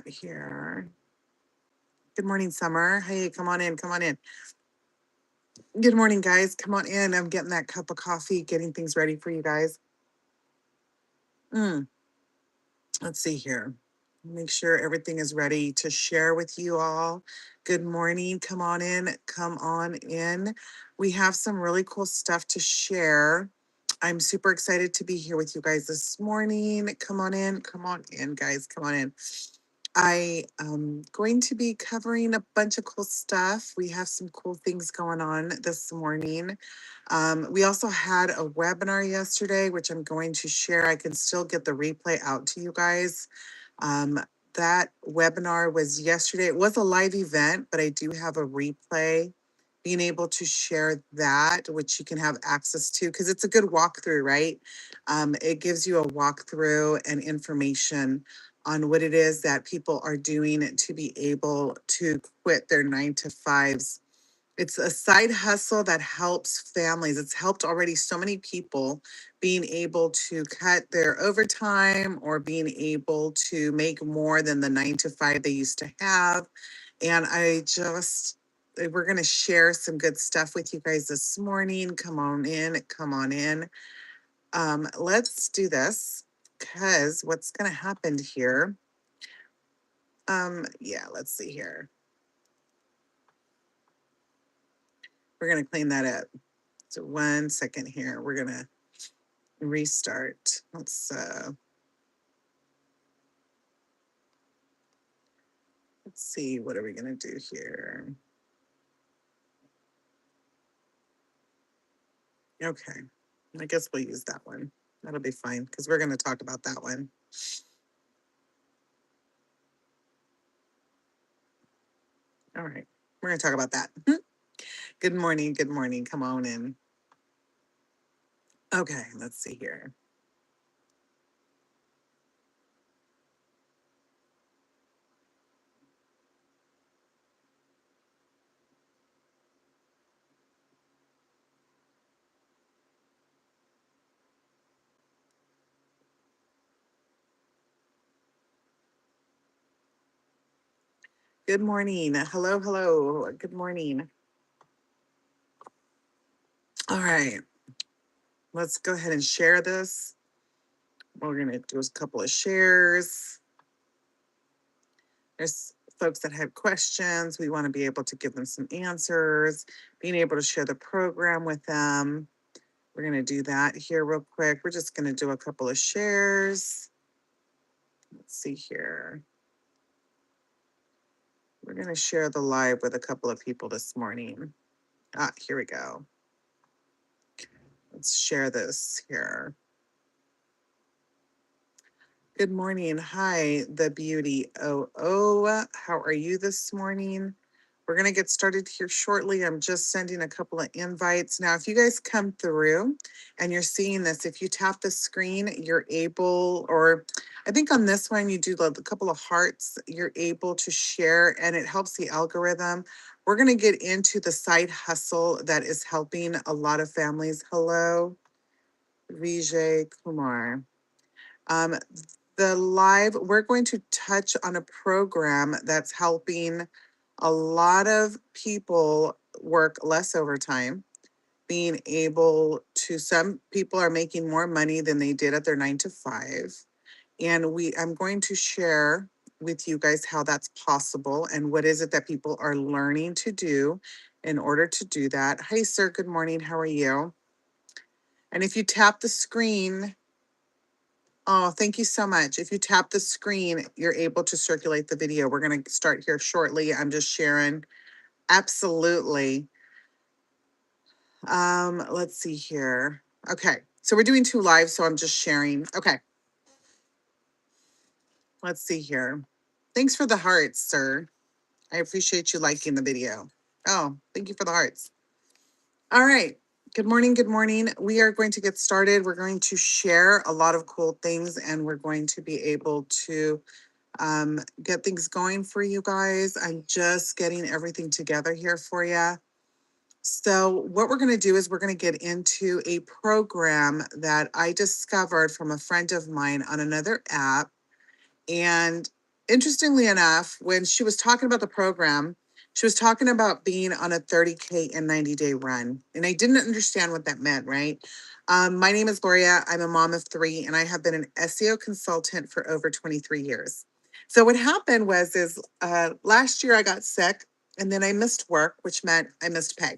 here. Good morning, Summer. Hey, come on in. Come on in. Good morning, guys. Come on in. I'm getting that cup of coffee, getting things ready for you guys. Let's see here. Make sure everything is ready to share with you all. Good morning. Come on in. Come on in. We have some really cool stuff to share. I'm super excited to be here with you guys this morning. Come on in. Come on in, guys. Come on in. I am going to be covering a bunch of cool stuff. We have some cool things going on this morning. We also had a webinar yesterday, which I'm going to share. I can still get the replay out to you guys. Um, that webinar was yesterday. It was a live event, but I do have a replay. Being able to share that, which you can have access to, because it's a good walkthrough, right? It gives you a walkthrough and information on what it is that people are doing to be able to quit their 9 to 5s. It's a side hustle that helps families. It's helped already so many people being able to cut their overtime or being able to make more than the 9 to 5 they used to have. And we're going to share some good stuff with you guys this morning. Come on in. Come on in. Let's do this because what's going to happen here. Yeah, let's see here. We're going to clean that up. So 1 second here. We're going to restart. Let's see, what are we going to do here? Okay. I guess we'll use that one. That'll be fine because we're going to talk about that one. All right. We're going to talk about that. Good morning. Good morning. Come on in. Okay. Let's see here. Good morning. Hello. Hello. Good morning. All right. Let's go ahead and share this. We're going to do a couple of shares. There's folks that have questions. We want to be able to give them some answers, being able to share the program with them. We're going to do that here real quick. We're just going to do a couple of shares. Let's see here. We're going to share the live with a couple of people this morning. Here we go. Let's share this here. Good morning. Hi, the beauty. How are you this morning? We're going to get started here shortly. I'm just sending a couple of invites. Now, if you guys come through and you're seeing this, if you tap the screen, you're able, or I think on this one, you do a couple of hearts, you're able to share and it helps the algorithm. We're going to get into the side hustle that is helping a lot of families. Hello, Vijay Kumar. Um, we're going to touch on a program that's helping a lot of people work less overtime, being able to, some people are making more money than they did at their 9 to 5. And I'm going to share with you guys how that's possible and what is it that people are learning to do in order to do that. Hi, sir. Good morning. How are you? And if you tap the screen, oh, thank you so much. If you tap the screen, you're able to circulate the video. We're going to start here shortly. I'm just sharing. Absolutely. Let's see here. Okay. So we're doing 2 live, so I'm just sharing. Okay. Let's see here. Thanks for the hearts, sir. I appreciate you liking the video. Oh, thank you for the hearts. All right. Good morning. Good morning. We are going to get started. We're going to share a lot of cool things and we're going to be able to get things going for you guys. I'm just getting everything together here for you. So what we're going to do is we're going to get into a program that I discovered from a friend of mine on another app. And interestingly enough, when she was talking about the program, she was talking about being on a 30K and 90-day run. And I didn't understand what that meant, right? My name is Gloria. I'm a mom of three, and I have been an SEO consultant for over 23 years. So what happened is last year I got sick, and then I missed work, which meant I missed pay.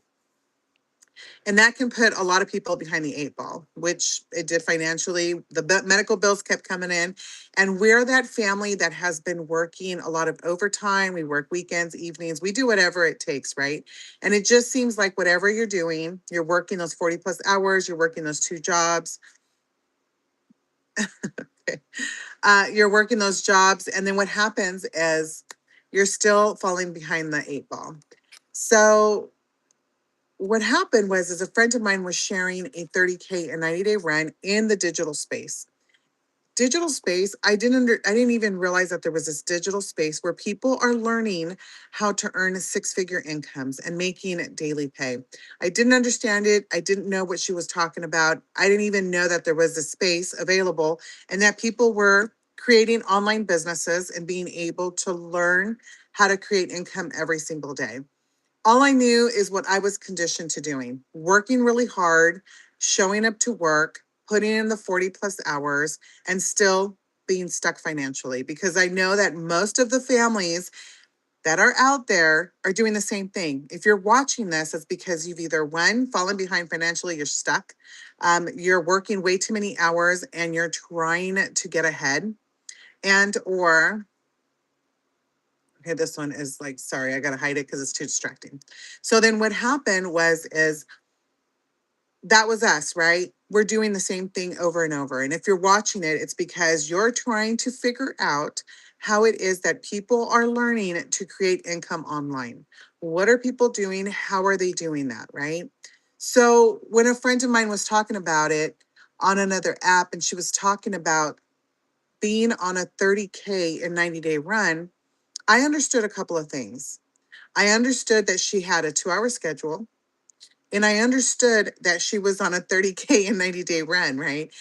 And that can put a lot of people behind the eight ball, which it did financially. The medical bills kept coming in. And we're that family that has been working a lot of overtime. We work weekends, evenings, we do whatever it takes, right? And it just seems like whatever you're doing, you're working those 40 plus hours, you're working those two jobs, you're working those jobs. And then what happens is you're still falling behind the eight ball. So what happened was a friend of mine was sharing a 30K and 90-day run in the digital space. Digital space, I didn't even realize that there was this digital space where people are learning how to earn six-figure incomes and making daily pay. I didn't understand it. I didn't know what she was talking about. I didn't even know that there was a space available and that people were creating online businesses and being able to learn how to create income every single day. All I knew is what I was conditioned to doing, working really hard, showing up to work, putting in the 40 plus hours, and still being stuck financially. Because I know that most of the families that are out there are doing the same thing. If you're watching this, it's because you've either one, fallen behind financially, you're stuck, you're working way too many hours and you're trying to get ahead, and or okay, this one is like, sorry, I gotta hide it because it's too distracting. So then what happened is that was us, right? We're doing the same thing over and over. And if you're watching it, it's because you're trying to figure out how it is that people are learning to create income online. What are people doing? How are they doing that, right? So when a friend of mine was talking about it on another app and she was talking about being on a 30K and 90-day run, I understood a couple of things. I understood that she had a 2-hour schedule. And I understood that she was on a 30K and 90-day run, right?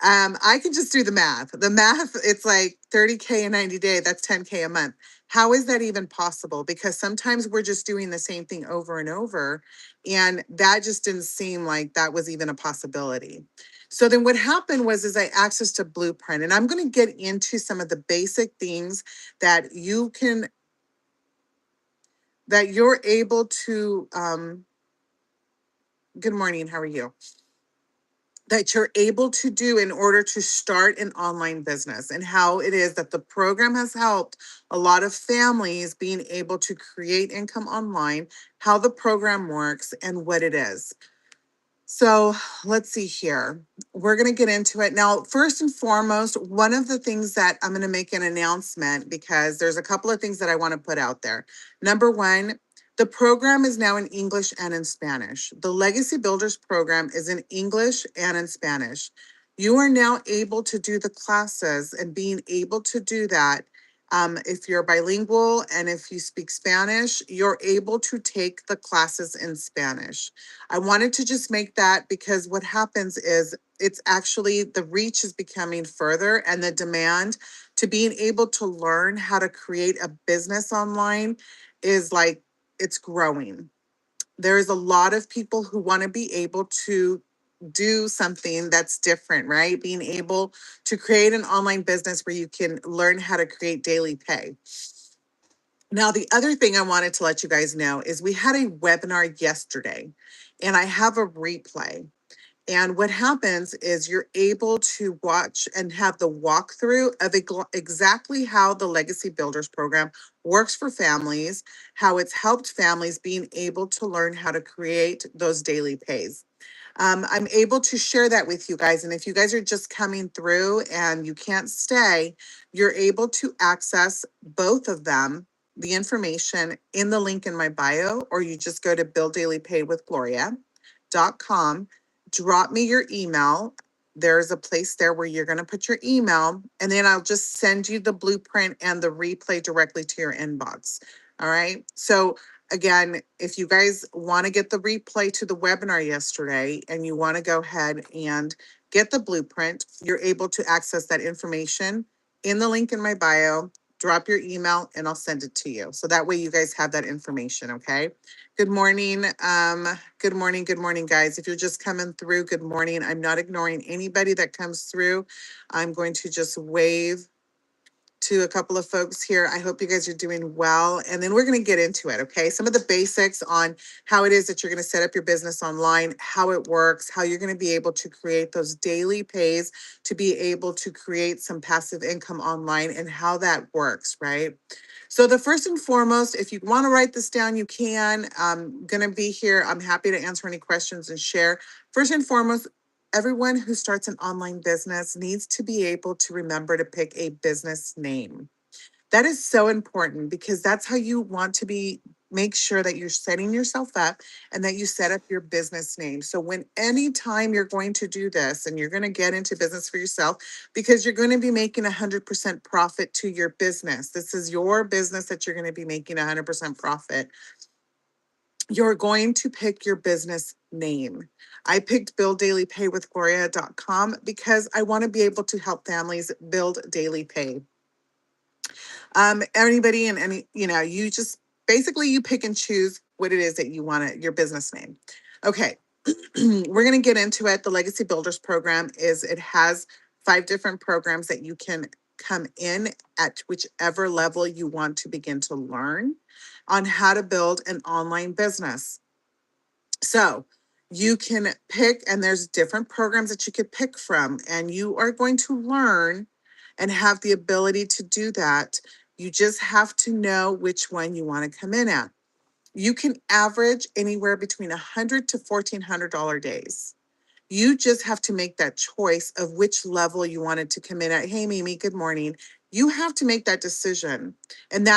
I can just do the math. The math, it's like 30K and 90-day, that's 10K a month. How is that even possible? Because sometimes we're just doing the same thing over and over. And that just didn't seem like that was even a possibility. So then what happened is I accessed a blueprint. And I'm going to get into some of the basic things that that you're able to good morning, how are you? That you're able to do in order to start an online business, and how it is that the program has helped a lot of families being able to create income online, how the program works, and what it is. So let's see here. We're going to get into it. Now, first and foremost, one of the things that I'm going to make an announcement, because there's a couple of things that I want to put out there. Number one, the program is now in English and in Spanish. The Legacy Builders program is in English and in Spanish. You are now able to do the classes, and being able to do that, if you're bilingual and if you speak Spanish, you're able to take the classes in Spanish. I wanted to just make that because what happens is it's actually the reach is becoming further, and the demand to being able to learn how to create a business online is like it's growing. There's a lot of people who want to be able to do something that's different, right? Being able to create an online business where you can learn how to create daily pay. Now, the other thing I wanted to let you guys know is we had a webinar yesterday, and I have a replay. And what happens is you're able to watch and have the walkthrough of exactly how the Legacy Builders program works for families, how it's helped families being able to learn how to create those daily pays. I'm able to share that with you guys. And if you guys are just coming through and you can't stay, you're able to access both of them, the information in the link in my bio, or you just go to builddailypaywithgloria.com, drop me your email. There's a place there where you're going to put your email, and then I'll just send you the blueprint and the replay directly to your inbox. All right. So again, if you guys want to get the replay to the webinar yesterday and you want to go ahead and get the blueprint, you're able to access that information in the link in my bio. drop your email and I'll send it to you. So that way you guys have that information. Okay. Good morning. Good morning. Good morning, guys. If you're just coming through, good morning. I'm not ignoring anybody that comes through. I'm going to just wave to a couple of folks here. I hope you guys are doing well. And then we're going to get into it. Okay. Some of the basics on how it is that you're going to set up your business online, how it works, how you're going to be able to create those daily pays to be able to create some passive income online and how that works. Right. So the first and foremost, if you want to write this down, you can. I'm going to be here. I'm happy to answer any questions and share. First and foremost, everyone who starts an online business needs to be able to remember to pick a business name. That is so important because that's how you want to be make sure that you're setting yourself up and that you set up your business name. So when anytime you're going to do this and you're going to get into business for yourself because you're going to be making 100% profit to your business. This is your business that you're going to be making 100% profit. You're going to pick your business name. I picked builddailypaywithgloria.com because I want to be able to help families build daily pay. Anybody and any, you just basically you pick and choose what it is that you want your business name. Okay. We're going to get into it. The Legacy Builders program it has 5 different programs that you can come in at whichever level you want to begin to learn on how to build an online business. So you can pick, and there's different programs that you could pick from, and you are going to learn and have the ability to do that. You just have to know which one you want to come in at. You can average anywhere between $100 to $1,400 days. You just have to make that choice of which level you wanted to come in at. Hey, Mimi, good morning. You have to make that decision. And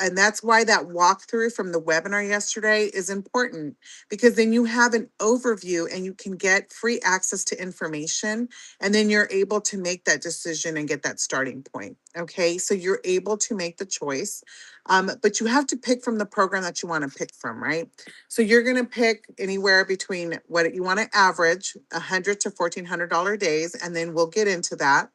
and that's why that walkthrough from the webinar yesterday is important because then you have an overview and you can get free access to information. And then you're able to make that decision and get that starting point. Okay. So you're able to make the choice. But you have to pick from the program that you want to pick from, right? So you're going to pick anywhere between what you want to average, $100 to $1,400 days, and then we'll get into that.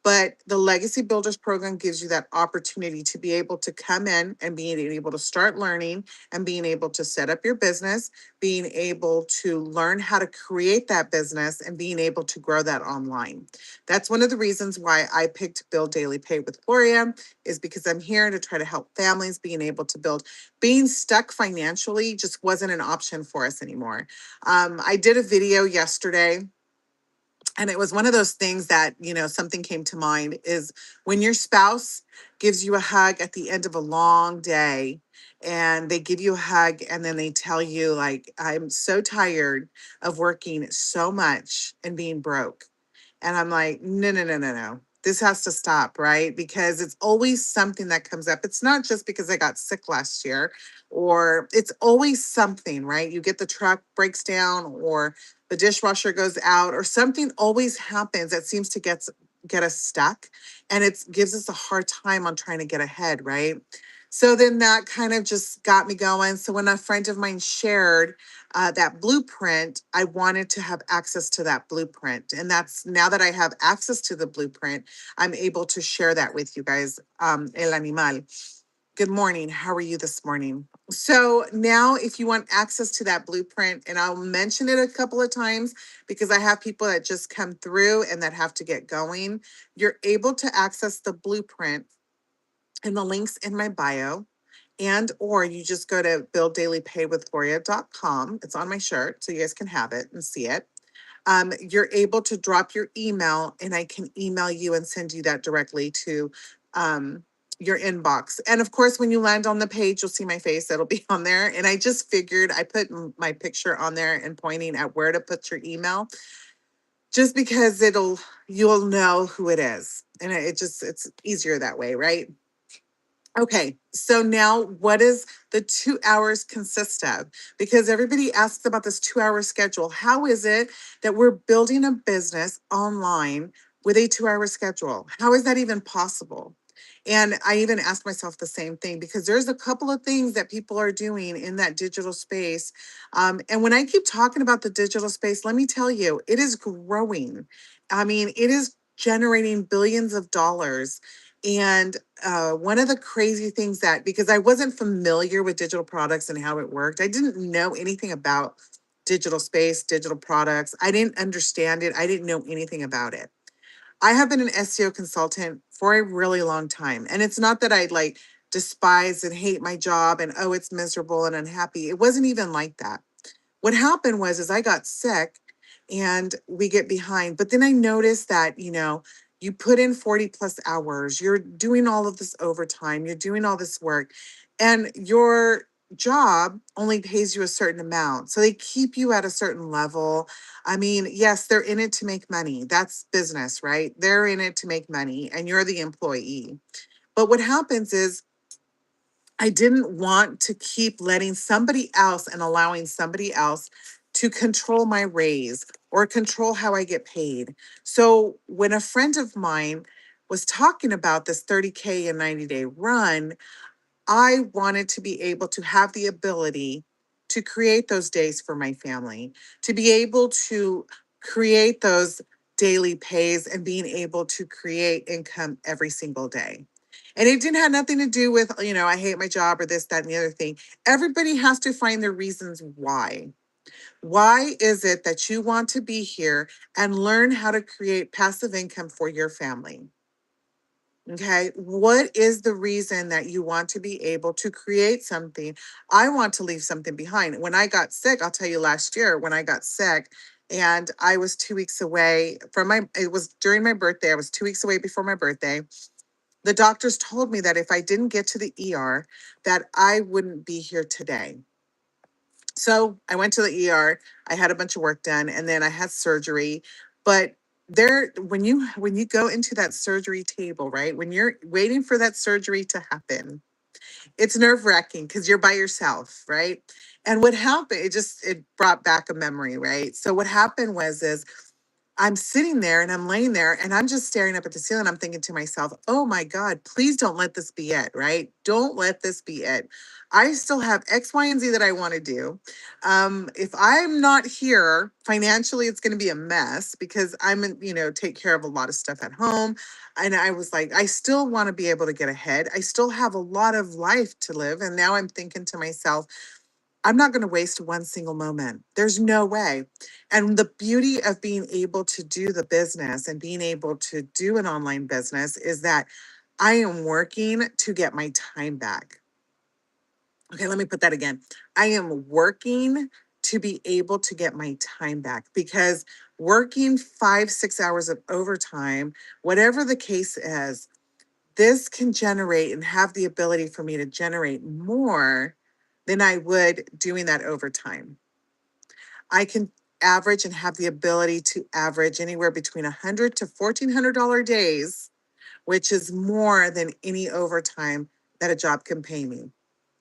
But the Legacy Builders program gives you that opportunity to be able to come in and being able to start learning and being able to set up your business, being able to learn how to create that business and being able to grow that online. That's one of the reasons why I picked Build Daily Pay with Gloria is because I'm here to try to help families being able to build. Being stuck financially just wasn't an option for us anymore. I did a video yesterday and it was one of those things that, something came to mind is when your spouse gives you a hug at the end of a long day and they give you a hug and then they tell you like, I'm so tired of working so much and being broke. And I'm like, no, no, no, no, no. This has to stop, right? Because it's always something that comes up. It's not just because I got sick last year, or it's always something, right? You get the truck breaks down, or the dishwasher goes out, or something always happens that seems to get us stuck, and it gives us a hard time on trying to get ahead, right? So then that kind of just got me going. So when a friend of mine shared that blueprint, I wanted to have access to that blueprint. And that's now that I have access to the blueprint, I'm able to share that with you guys. El Animal. Good morning. How are you this morning? So now if you want access to that blueprint, and I'll mention it a couple of times because I have people that just come through and that have to get going, you're able to access the blueprint and the links in my bio. And or you just go to builddailypaywithgloria.com. It's on my shirt, so you guys can have it and see it. You're able to drop your email, and I can email you and send you that directly to your inbox. And of course, when you land on the page, you'll see my face. That'll be on there. And I just figured I put my picture on there and pointing at where to put your email, just because you'll know who it is, and it's easier that way, right? Okay, so now what does the 2 hours consist of? Because everybody asks about this 2 hour schedule. How is it that we're building a business online with a 2 hour schedule? How is that even possible? And I even asked myself the same thing because there's a couple of things that people are doing in that digital space. And when I keep talking about the digital space, let me tell you, it is growing. I mean, it is generating billions of dollars. And one of the crazy things that, because I wasn't familiar with digital products and how it worked, I didn't know anything about digital space, digital products. I didn't understand it. I didn't know anything about it. I have been an SEO consultant for a really long time. And it's not that I like despise and hate my job and, oh, it's miserable and unhappy. It wasn't even like that. What happened was is I got sick and we get behind. But then I noticed that, you put in 40 plus hours, you're doing all of this overtime, you're doing all this work, and your job only pays you a certain amount. So they keep you at a certain level. I mean, yes, they're in it to make money. That's business, right? They're in it to make money and you're the employee. But what happens is I didn't want to keep letting somebody else and allowing somebody else to control my raise or control how I get paid. So when a friend of mine was talking about this 30K and 90-day run, I wanted to be able to have the ability to create those days for my family, to be able to create those daily pays and being able to create income every single day. And it didn't have nothing to do with, I hate my job or this, that, and the other thing. Everybody has to find their reasons why. Why is it that you want to be here and learn how to create passive income for your family? Okay. What is the reason that you want to be able to create something? I want to leave something behind. When I got sick, I'll tell you last year when I got sick and I was 2 weeks away from it was during my birthday. I was 2 weeks away before my birthday. The doctors told me that if I didn't get to the ER, that I wouldn't be here today. So I went to the ER. I had a bunch of work done and then I had surgery. But there, when you go into that surgery table, right? When you're waiting for that surgery to happen, it's nerve-wracking because you're by yourself, right? And what happened, it brought back a memory, right? So what happened was is I'm sitting there and I'm laying there and I'm just staring up at the ceiling. I'm thinking to myself, oh my God, please don't let this be it, right? Don't let this be it. I still have X, Y, and Z that I want to do. If I'm not here financially, it's going to be a mess because take care of a lot of stuff at home. And I was like, I still want to be able to get ahead. I still have a lot of life to live. And now I'm thinking to myself, I'm not going to waste one single moment. There's no way. And the beauty of being able to do the business and being able to do an online business is that I am working to get my time back. Okay, let me put that again. I am working to be able to get my time back because working 5, 6 hours of overtime, whatever the case is, this can generate and have the ability for me to generate more than I would doing that overtime. I can average and have the ability to average anywhere between $100 to $1,400 days, which is more than any overtime that a job can pay me.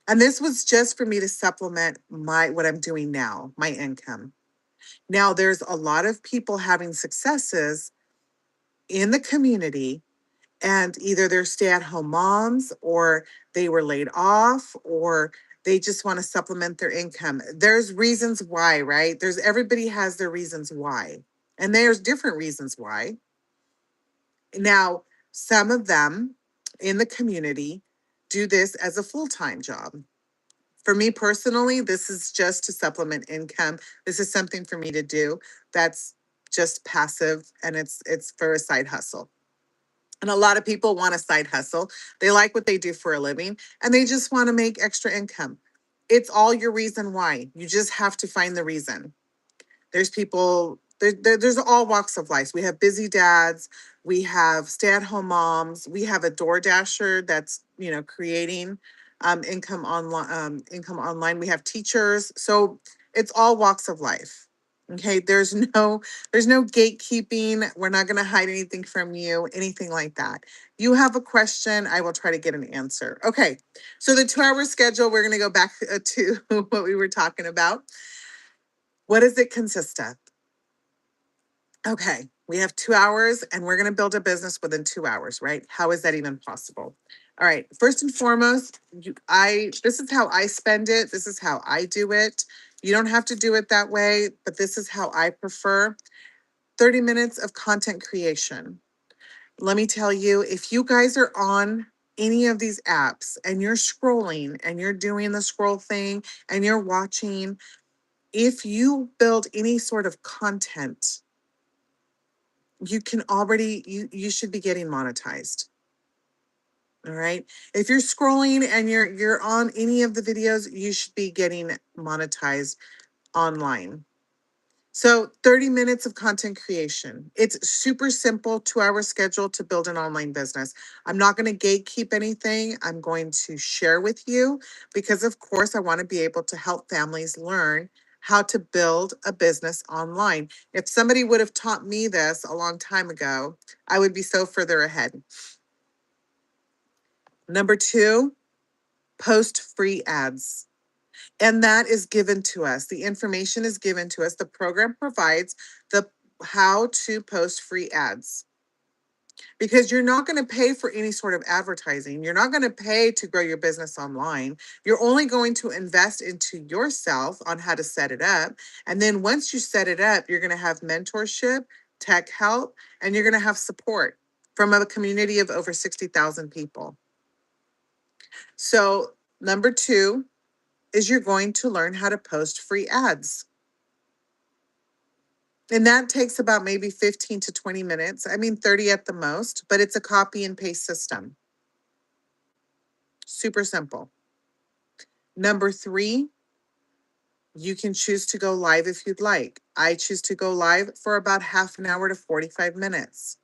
And this was just for me to supplement what I'm doing now, my income. Now there's a lot of people having successes in the community and either they're stay-at-home moms or they were laid off or they just want to supplement their income. There's reasons why, right? Everybody has their reasons why. And there's different reasons why. Now, some of them in the community do this as a full-time job. For me personally, this is just to supplement income. This is something for me to do that's just passive and it's for a side hustle. And a lot of people want a side hustle. They like what they do for a living and they just want to make extra income. It's all your reason why. You just have to find the reason. There's people, there's all walks of life. We have busy dads, we have stay-at-home moms, we have a door dasher that's, creating income online. We have teachers. So it's all walks of life. Okay, there's no gatekeeping. We're not going to hide anything from you, anything like that. You have a question, I will try to get an answer. Okay, so the 2-hour schedule, we're going to go back to what we were talking about. What does it consist of? Okay, we have 2 hours and we're going to build a business within 2 hours, right? How is that even possible? All right, first and foremost, this is how I spend it. This is how I do it. You don't have to do it that way, but this is how I prefer. 30 minutes of content creation. Let me tell you, if you guys are on any of these apps and you're scrolling and you're doing the scroll thing and you're watching, if you build any sort of content, you can already, you should be getting monetized. All right. If you're scrolling and you're on any of the videos, you should be getting monetized online. So 30 minutes of content creation. It's super simple, 2-hour schedule to build an online business. I'm not going to gatekeep anything. I'm going to share with you because, of course, I want to be able to help families learn how to build a business online. If somebody would have taught me this a long time ago, I would be so further ahead. Number 2, post free ads. And that is given to us. The information is given to us. The program provides the how to post free ads because you're not going to pay for any sort of advertising. You're not going to pay to grow your business online. You're only going to invest into yourself on how to set it up. And then once you set it up, you're going to have mentorship, tech help, and you're going to have support from a community of over 60,000 people. So, number 2 is you're going to learn how to post free ads. And that takes about maybe 15 to 20 minutes. I mean, 30 at the most, but it's a copy and paste system. Super simple. Number 3, you can choose to go live if you'd like. I choose to go live for about half an hour to 45 minutes.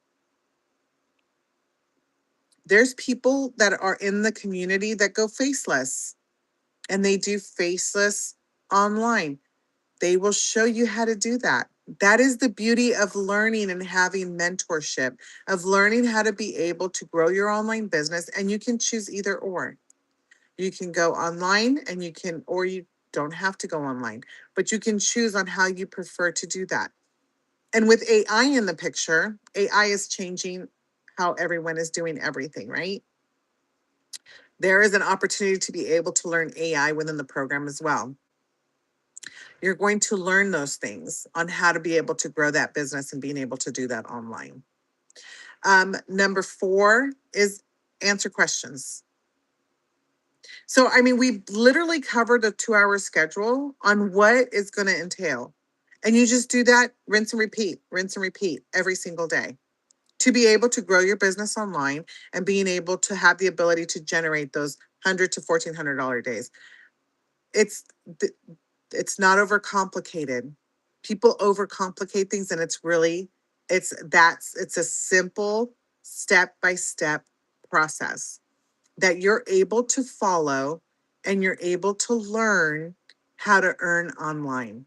There's people that are in the community that go faceless and they do faceless online. They will show you how to do that. That is the beauty of learning and having mentorship, of learning how to be able to grow your online business. And you can choose either or. You can go online and you can, or you don't have to go online, but you can choose on how you prefer to do that. And with AI in the picture, AI is changing how everyone is doing everything, right? There is an opportunity to be able to learn AI within the program as well. You're going to learn those things on how to be able to grow that business and being able to do that online. Number 4 is answer questions. So, I mean, we literally covered a 2-hour schedule on what it's going to entail. And you just do that, rinse and repeat every single day to be able to grow your business online and being able to have the ability to generate those $100 to $1,400 days. It's it's not overcomplicated. People overcomplicate things, and it's a simple step-by-step process that you're able to follow and you're able to learn how to earn online.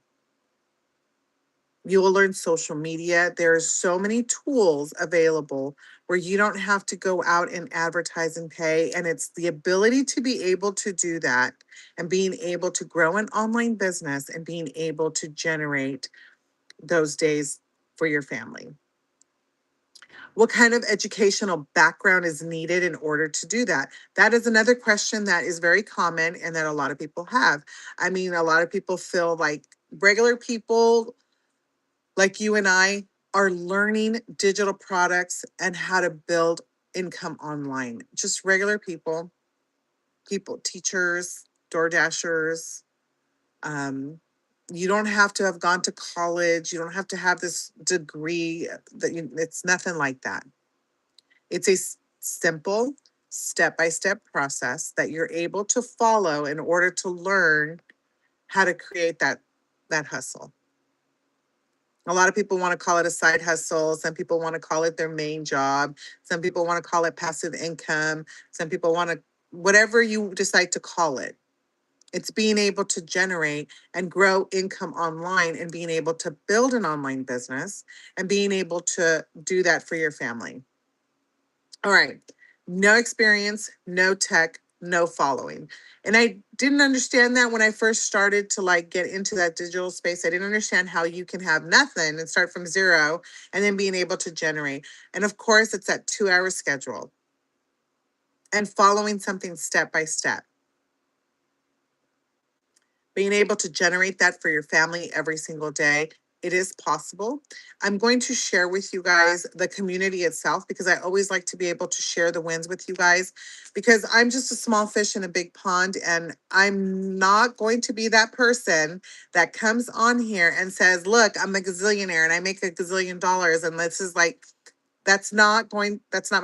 You will learn social media. There's so many tools available where you don't have to go out and advertise and pay. And it's the ability to be able to do that and being able to grow an online business and being able to generate those days for your family. What kind of educational background is needed in order to do that? That is another question that is very common and that a lot of people have. I mean, a lot of people feel like regular people like you and I are learning digital products and how to build income online. Just regular people, teachers, door dashers. Um, you don't have to have gone to college. You don't have to have this degree. It's nothing like that. It's a simple step by step process that you're able to follow in order to learn how to create that hustle. A lot of people want to call it a side hustle. Some people want to call it their main job. Some people want to call it passive income. Some people want to, whatever you decide to call it. It's being able to generate and grow income online and being able to build an online business and being able to do that for your family. All right. No experience, no tech, no following. And I didn't understand that when I first started to like get into that digital space. I didn't understand how you can have nothing and start from zero and then being able to generate. And of course, it's that 2-hour schedule and following something step by step. Being able to generate that for your family every single day It is possible. I'm going to share with you guys the community itself because I always like to be able to share the wins with you guys because I'm just a small fish in a big pond, and I'm not going to be that person that comes on here and says, look, I'm a gazillionaire and I make a gazillion dollars. And this is like, that's not my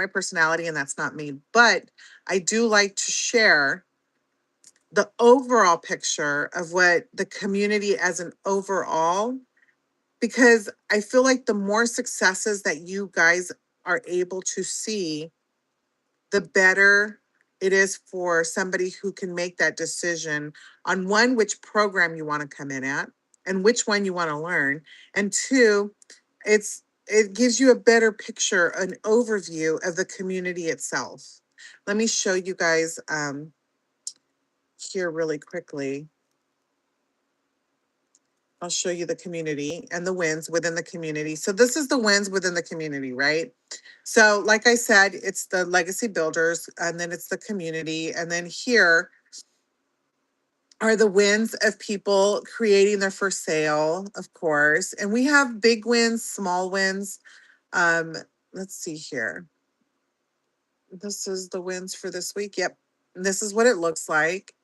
personality and that's not me. But I do like to share the overall picture of what the community as an overall, because I feel like the more successes that you guys are able to see, the better it is for somebody who can make that decision on one, which program you want to come in at and which one you want to learn. And two, it gives you a better picture, an overview of the community itself. Let me show you guys here really quickly. I'll show you the community and the wins within the community. So this is the wins within the community, right? So like I said, it's the legacy builders, and then it's the community. And then here are the wins of people creating their first sale, of course. And we have big wins, small wins. Um, let's see here. This is the wins for this week. Yep. And this is what it looks like.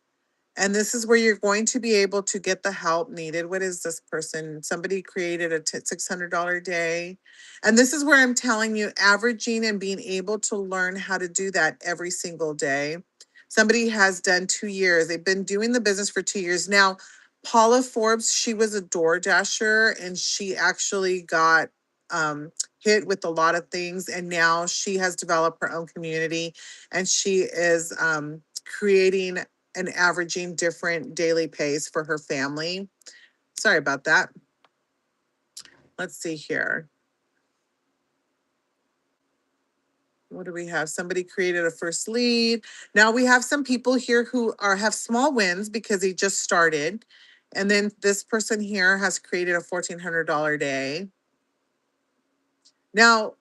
And this is where you're going to be able to get the help needed. What is this person? Somebody created a $600 day. And this is where I'm telling you, averaging and being able to learn how to do that every single day. Somebody has done 2 years. They've been doing the business for 2 years. Now, Paula Forbes, she was a door dasher and she actually got hit with a lot of things. And now she has developed her own community, and she is creating and averaging different daily pays for her family. Sorry about that. Let's see here. What do we have? Somebody created a first lead. Now we have some people here who have small wins because they just started. And then this person here has created a $1,400 day. Now,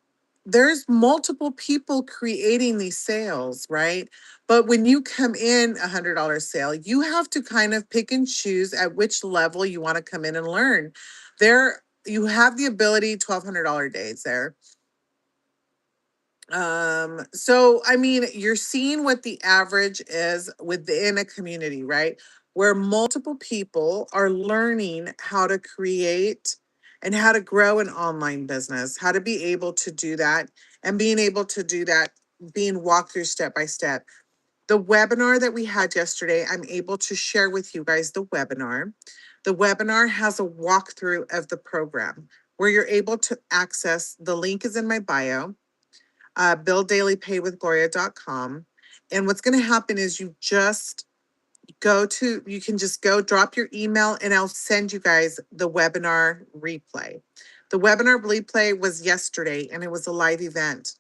there's multiple people creating these sales, right? But when you come in $100 sale, you have to kind of pick and choose at which level you want to come in and learn. There, you have the ability, $1,200 days there. So I mean, you're seeing what the average is within a community, right? Where multiple people are learning how to create and how to grow an online business, how to be able to do that, and being able to do that, being walked through step by step. The webinar that we had yesterday, I'm able to share with you guys the webinar. The webinar has a walkthrough of the program where you're able to access, the link is in my bio, builddailypaywithgloria.com. And what's going to happen is you can just go drop your email and I'll send you guys the webinar replay. The webinar replay was yesterday and it was a live event.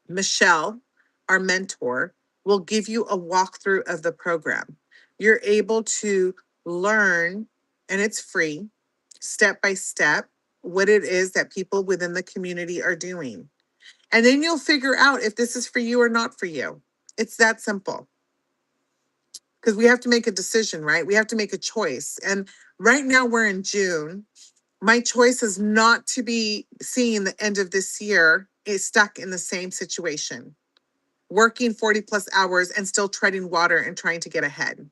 Michelle, our mentor, will give you a walkthrough of the program. You're able to learn, and it's free, step by step, what it is that people within the community are doing. And then you'll figure out if this is for you or not for you. It's that simple. Because we have to make a decision, right? We have to make a choice. And right now we're in June. My choice is not to be seeing the end of this year is stuck in the same situation, working 40 plus hours and still treading water and trying to get ahead.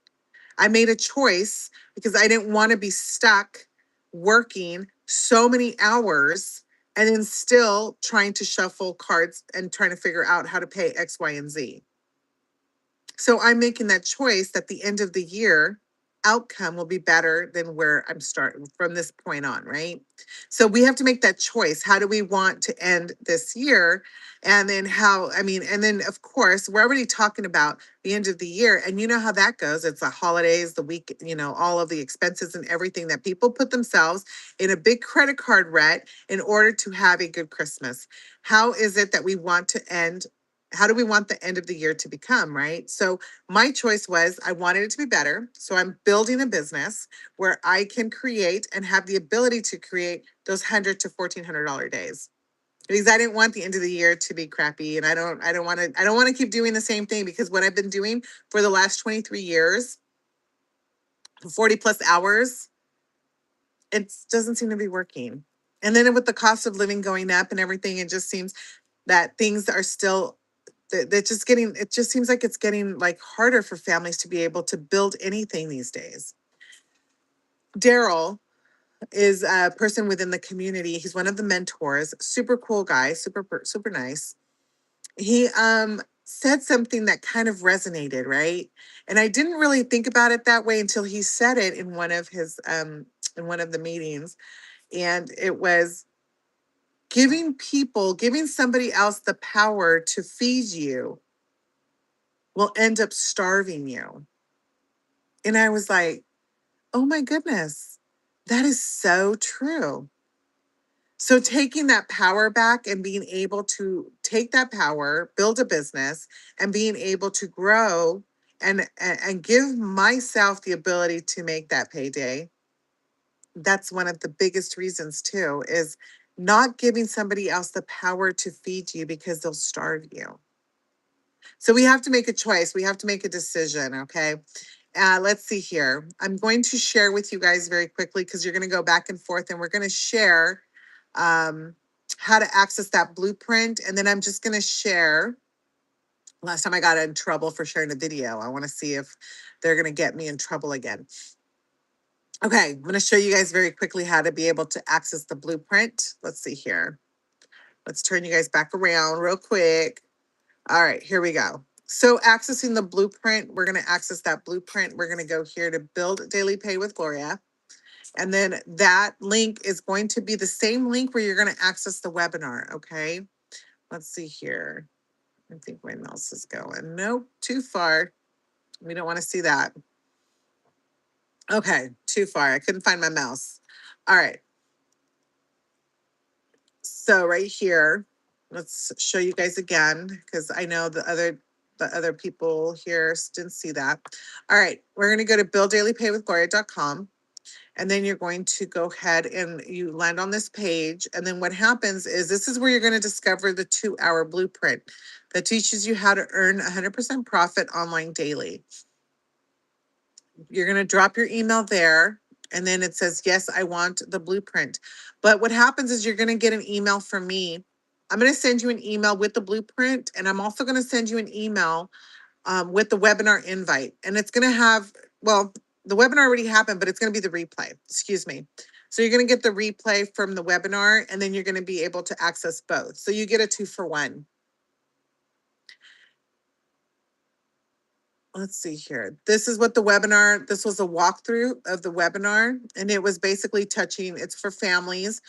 I made a choice because I didn't want to be stuck working so many hours and then still trying to shuffle cards and trying to figure out how to pay X, Y, and Z. So I'm making that choice that the end of the year outcome will be better than where I'm starting from this point on, right? So we have to make that choice. How do we want to end this year? And then and then of course, we're already talking about the end of the year. And you know how that goes. It's the holidays, the week, all of the expenses and everything that people put themselves in a big credit card rut in order to have a good Christmas. How is it that we want to end? How do we want the end of the year to become, right? So my choice was I wanted it to be better. So I'm building a business where I can create and have the ability to create those $100 to $1,400 days. Because I didn't want the end of the year to be crappy. And I don't want to keep doing the same thing, because what I've been doing for the last 23 years, 40 plus hours, it doesn't seem to be working. And then with the cost of living going up and everything, it just seems that things are still that just getting, it just seems like it's getting like harder for families to be able to build anything these days. Daryl is a person within the community. He's one of the mentors, super cool guy, super nice. He said something that kind of resonated, right? And I didn't really think about it that way until he said it in one of the meetings. And it was giving somebody else the power to feed you will end up starving you. And I was like, oh my goodness, that is so true. So taking that power back and being able to take that power, build a business, and being able to grow and give myself the ability to make that payday. That's one of the biggest reasons too, is not giving somebody else the power to feed you because they'll starve you. So we have to make a choice. We have to make a decision. Okay. Let's see here. I'm going to share with you guys very quickly because you're going to go back and forth and we're going to share um, how to access that blueprint. And then I'm just going to share. Last time I got in trouble for sharing a video. I want to see if they're going to get me in trouble again. Okay, I'm going to show you guys very quickly how to be able to access the blueprint. Let's see here. Let's turn you guys back around real quick. All right, here we go. So accessing the blueprint, we're going to access that blueprint. We're going to go here to build daily pay with Gloria. And then that link is going to be the same link where you're going to access the webinar. Okay. Let's see here. I think my mouse is going. Nope, too far. We don't want to see that. Okay, too far. I couldn't find my mouse. All right. So right here, let's show you guys again because I know the other people here didn't see that. All right, we're going to go to builddailypaywithgloria.com. And then you're going to go ahead and you land on this page. And then what happens is this is where you're going to discover the 2-hour blueprint that teaches you how to earn 100% profit online daily. You're going to drop your email there. And then it says, yes, I want the blueprint. But what happens is you're going to get an email from me. I'm going to send you an email with the blueprint. And I'm also going to send you an email with the webinar invite. And it's going to have, well, the webinar already happened, but it's going to be the replay. Excuse me. So you're going to get the replay from the webinar, and then you're going to be able to access both. So you get a 2-for-1. Let's see here. This is what the webinar, this was a walkthrough of the webinar, and it was basically touching, it's for families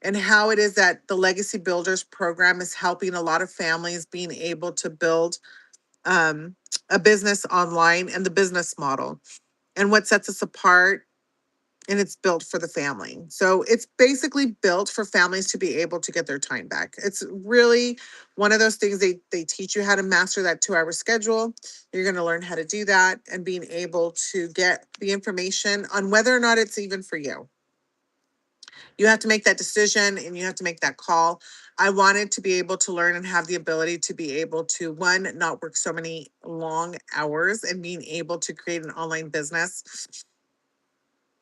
and how it is that the Legacy Builders program is helping a lot of families being able to build a business online and the business model and what sets us apart. And it's built for the family. So it's basically built for families to be able to get their time back. It's really one of those things they teach you how to master that 2-hour schedule. You're going to learn how to do that and being able to get the information on whether or not it's even for you. You have to make that decision and you have to make that call. I wanted to be able to learn and have the ability to be able to, one, not work so many long hours and being able to create an online business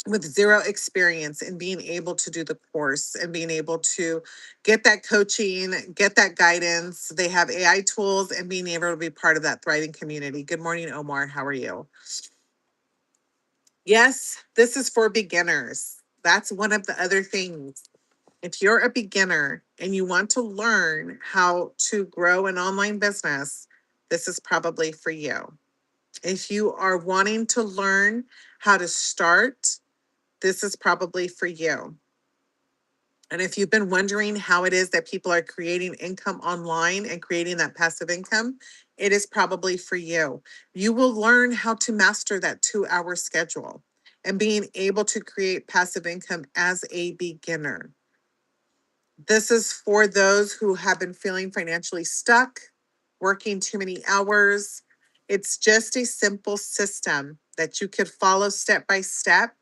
with zero experience and being able to do the course and being able to get that coaching, get that guidance. They have AI tools and being able to be part of that thriving community. Good morning, Omar. How are you? Yes, this is for beginners. That's one of the other things. If you're a beginner and you want to learn how to grow an online business, this is probably for you. If you are wanting to learn how to start, this is probably for you. And if you've been wondering how it is that people are creating income online and creating that passive income, it is probably for you. You will learn how to master that 2-hour schedule and being able to create passive income as a beginner. This is for those who have been feeling financially stuck, working too many hours. It's just a simple system that you could follow step by step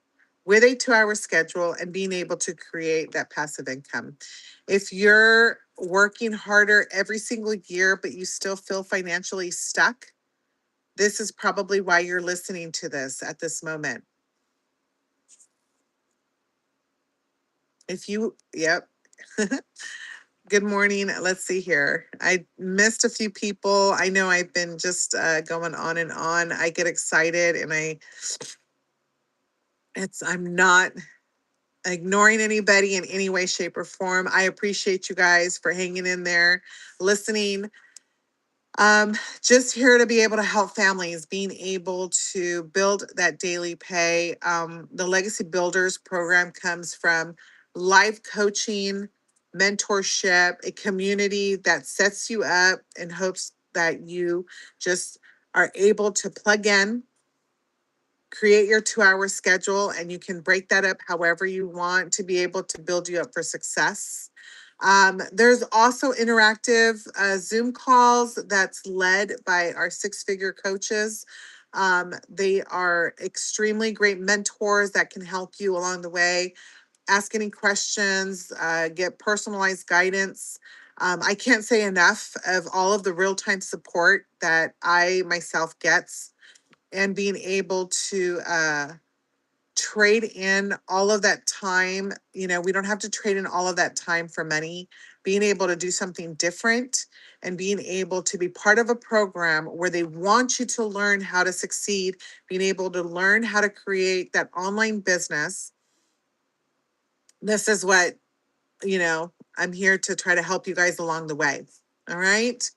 with a 2-hour schedule and being able to create that passive income. If you're working harder every single year, but you still feel financially stuck, this is probably why you're listening to this at this moment. Yep. Good morning. Let's see here. I missed a few people. I know I've been just going on and on. I get excited and I'm not ignoring anybody in any way, shape, or form. I appreciate you guys for hanging in there, listening. Just here to be able to help families, being able to build that daily pay. The Legacy Builders program comes from life coaching, mentorship, a community that sets you up in hopes that you just are able to plug in, create your 2 hour schedule, and you can break that up however you want to be able to build you up for success. There's also interactive Zoom calls that's led by our 6 figure coaches. They are extremely great mentors that can help you along the way. Ask any questions, get personalized guidance. I can't say enough of all of the real time support that I myself gets, and being able to trade in all of that time. We don't have to trade in all of that time for money. Being able to do something different and being able to be part of a program where they want you to learn how to succeed, being able to learn how to create that online business. This is what, I'm here to try to help you guys along the way. All right.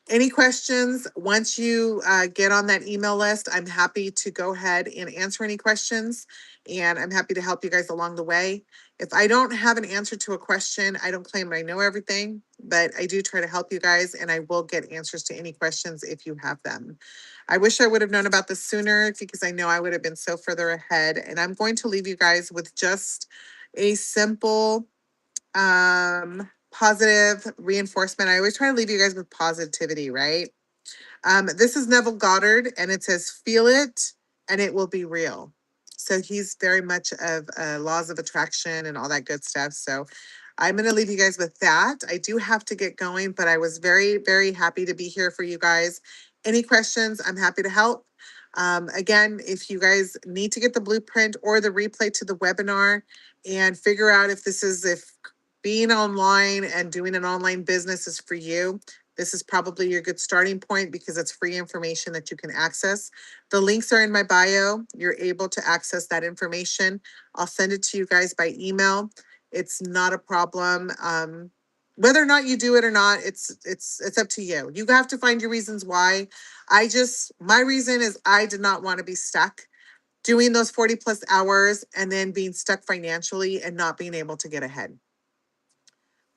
Any questions? Once you get on that email list, I'm happy to go ahead and answer any questions, and I'm happy to help you guys along the way. If I don't have an answer to a question, I don't claim I know everything, but I do try to help you guys, and I will get answers to any questions if you have them. I wish I would have known about this sooner, because I know I would have been so further ahead. And I'm going to leave you guys with just a simple positive reinforcement. I always try to leave you guys with positivity, right? This is Neville Goddard, and it says, feel it and it will be real. So he's very much of laws of attraction and all that good stuff. So I'm going to leave you guys with that. I do have to get going, but I was very, very happy to be here for you guys. Any questions? I'm happy to help. Again, if you guys need to get the blueprint or the replay to the webinar and figure out if being online and doing an online business is for you, this is probably your good starting point, because it's free information that you can access. The links are in my bio. You're able to access that information. I'll send it to you guys by email. It's not a problem. Whether or not you do it or not, it's up to you. You have to find your reasons why. My reason is I did not want to be stuck doing those 40+ hours and then being stuck financially and not being able to get ahead.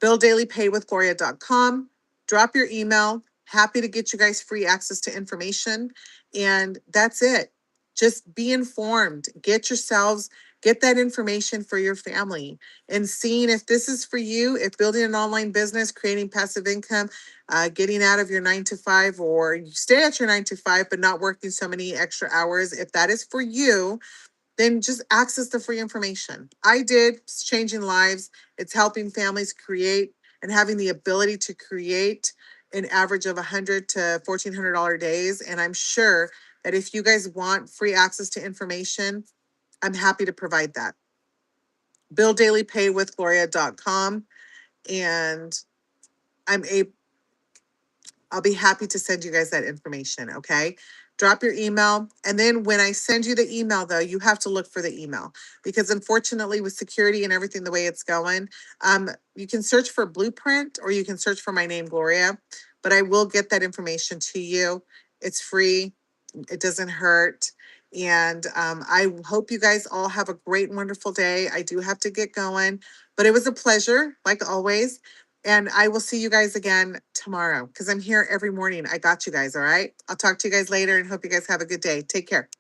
BuildDailyPayWithGloria.com. Drop your email. Happy to get you guys free access to information. And that's it. Just be informed. Get that information for your family, and seeing if this is for you, if building an online business, creating passive income, getting out of your 9 to 5, or you stay at your 9 to 5, but not working so many extra hours. If that is for you, then just access the free information. I did. It's changing lives. It's helping families create and having the ability to create an average of $100 to $1,400 days. And I'm sure that if you guys want free access to information, I'm happy to provide that. BuildDailyPayWithGloria.com, and I'll be happy to send you guys that information, okay? Drop your email. And then when I send you the email, though, you have to look for the email, because unfortunately with security and everything the way it's going, you can search for Blueprint or you can search for my name, Gloria, but I will get that information to you. It's free. It doesn't hurt. And I hope you guys all have a great, wonderful day. I do have to get going, but it was a pleasure, like always. And I will see you guys again tomorrow, because I'm here every morning. I got you guys. All right. I'll talk to you guys later and hope you guys have a good day. Take care.